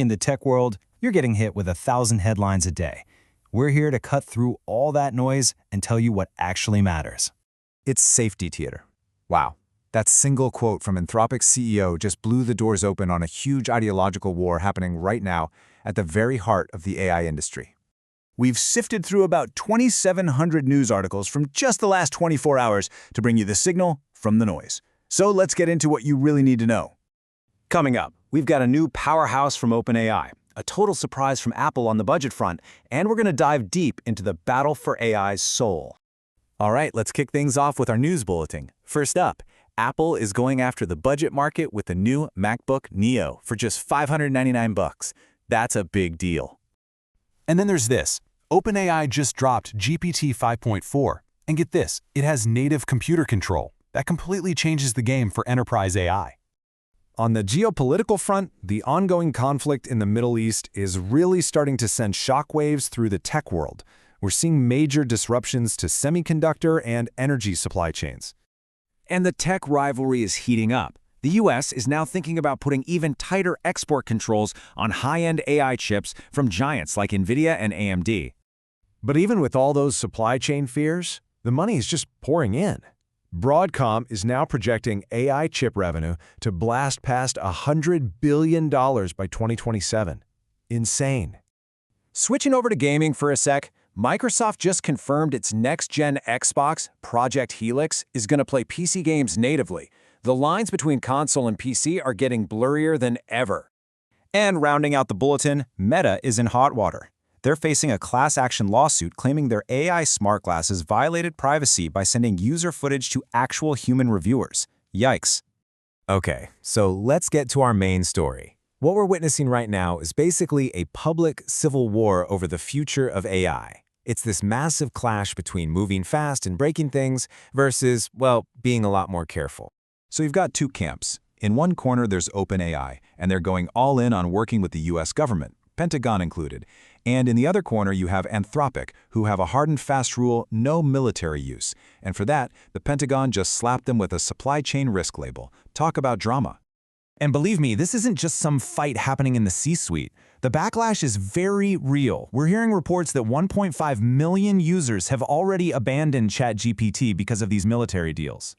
In the tech world, you're getting hit with 1,000 headlines a day. We're here to cut through all that noise and tell you what actually matters. It's safety theater. Wow. That single quote from Anthropic's CEO just blew the doors open on a huge ideological war happening right now at the very heart of the AI industry. We've sifted through about 2,700 news articles from just the last 24 hours to bring you the signal from the noise. So let's get into what you really need to know. Coming up, we've got a new powerhouse from OpenAI, a total surprise from Apple on the budget front, and we're going to dive deep into the battle for AI's soul. All right, let's kick things off with our news bulletin. First up, Apple is going after the budget market with the new MacBook Neo for just $599. That's a big deal. And then there's this. OpenAI just dropped GPT-5.4. And get this, it has native computer control. That completely changes the game for enterprise AI. On the geopolitical front, the ongoing conflict in the Middle East is really starting to send shockwaves through the tech world. We're seeing major disruptions to semiconductor and energy supply chains. And the tech rivalry is heating up. The US is now thinking about putting even tighter export controls on high-end AI chips from giants like Nvidia and AMD. But even with all those supply chain fears, the money is just pouring in. Broadcom is now projecting AI chip revenue to blast past $100 billion by 2027. Insane. Switching over to gaming for a sec, Microsoft just confirmed its next-gen Xbox Project Helix is going to play PC games natively. The lines between console and PC are getting blurrier than ever. And rounding out the bulletin, Meta is in hot water. They're facing a class action lawsuit claiming their AI smart glasses violated privacy by sending user footage to actual human reviewers. Yikes. Okay, so let's get to our main story. What we're witnessing right now is basically a public civil war over the future of AI. It's this massive clash between moving fast and breaking things versus, well, being a lot more careful. So you've got two camps. In one corner, there's OpenAI, and they're going all in on working with the US government, Pentagon included. And in the other corner, you have Anthropic, who have a hard and fast rule, no military use. And for that, the Pentagon just slapped them with a supply chain risk label. Talk about drama. And believe me, this isn't just some fight happening in the C-suite. The backlash is very real. We're hearing reports that 1.5 million users have already abandoned ChatGPT because of these military deals.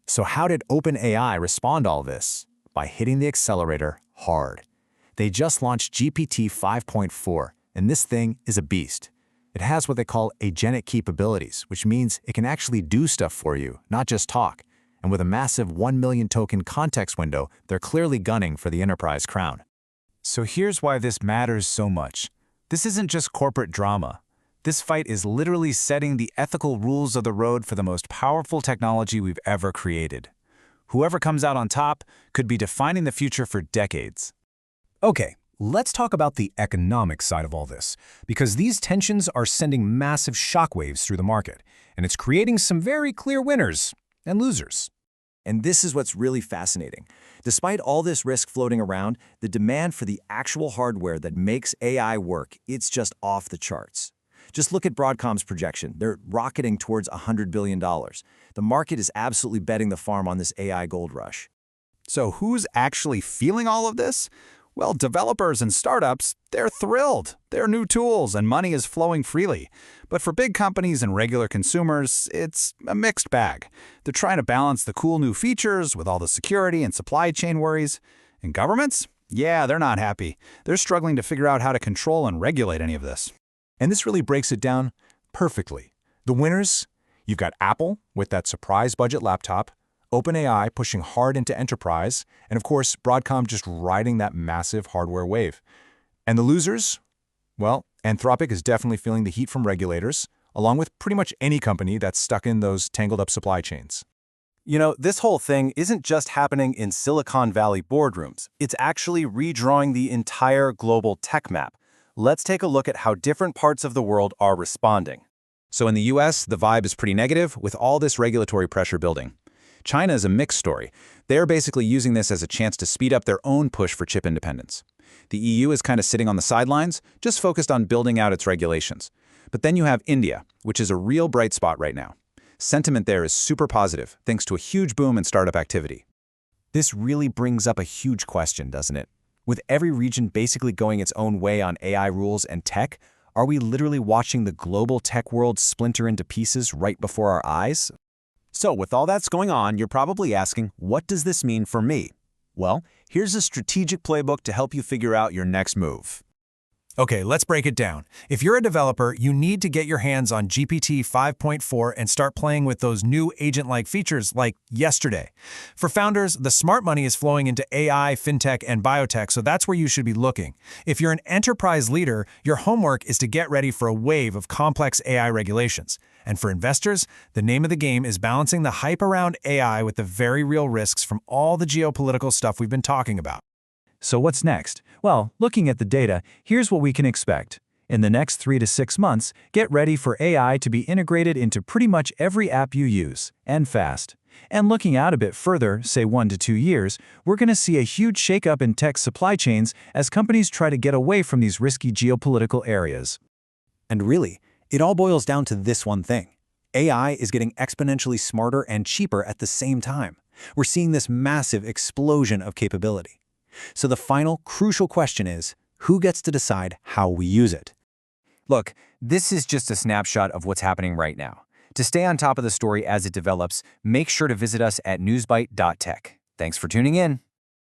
So how did OpenAI respond to all this? By hitting the accelerator hard. They just launched GPT-5.4, and this thing is a beast. It has what they call agentic capabilities, which means it can actually do stuff for you, not just talk. And with a massive 1 million token context window, they're clearly gunning for the enterprise crown. So here's why this matters so much. This isn't just corporate drama. This fight is literally setting the ethical rules of the road for the most powerful technology we've ever created. Whoever comes out on top could be defining the future for decades. Okay, let's talk about the economic side of all this, because these tensions are sending massive shockwaves through the market, and it's creating some very clear winners and losers. And this is what's really fascinating. Despite all this risk floating around, the demand for the actual hardware that makes AI work, it's just off the charts. Just look at Broadcom's projection. They're rocketing towards $100 billion. The market is absolutely betting the farm on this AI gold rush. So who's actually feeling all of this? Well, developers and startups, they're thrilled. Their new tools and money is flowing freely. But for big companies and regular consumers, it's a mixed bag. They're trying to balance the cool new features with all the security and supply chain worries. And governments? Yeah, they're not happy. They're struggling to figure out how to control and regulate any of this. And this really breaks it down perfectly. The winners, you've got Apple with that surprise budget laptop, OpenAI pushing hard into enterprise, and of course, Broadcom just riding that massive hardware wave. And the losers? Well, Anthropic is definitely feeling the heat from regulators, along with pretty much any company that's stuck in those tangled up supply chains. You know, this whole thing isn't just happening in Silicon Valley boardrooms. It's actually redrawing the entire global tech map. Let's take a look at how different parts of the world are responding. So in the US, the vibe is pretty negative with all this regulatory pressure building. China is a mixed story. They're basically using this as a chance to speed up their own push for chip independence. The EU is kind of sitting on the sidelines, just focused on building out its regulations. But then you have India, which is a real bright spot right now. Sentiment there is super positive, thanks to a huge boom in startup activity. This really brings up a huge question, doesn't it? With every region basically going its own way on AI rules and tech, are we literally watching the global tech world splinter into pieces right before our eyes? So with all that's going on, you're probably asking, what does this mean for me? Well, here's a strategic playbook to help you figure out your next move. Okay, let's break it down. If you're a developer, you need to get your hands on GPT-5.4 and start playing with those new agent-like features like yesterday. For founders, the smart money is flowing into AI, fintech, and biotech, so that's where you should be looking. If you're an enterprise leader, your homework is to get ready for a wave of complex AI regulations. And for investors, the name of the game is balancing the hype around AI with the very real risks from all the geopolitical stuff we've been talking about. So what's next? Well, looking at the data, here's what we can expect. In the next 3 to 6 months, get ready for AI to be integrated into pretty much every app you use, and fast. And looking out a bit further, say 1 to 2 years, we're going to see a huge shakeup in tech supply chains as companies try to get away from these risky geopolitical areas. And really, it all boils down to this one thing. AI is getting exponentially smarter and cheaper at the same time. We're seeing this massive explosion of capability. So the final, crucial question is, who gets to decide how we use it? Look, this is just a snapshot of what's happening right now. To stay on top of the story as it develops, make sure to visit us at newsbite.tech. Thanks for tuning in.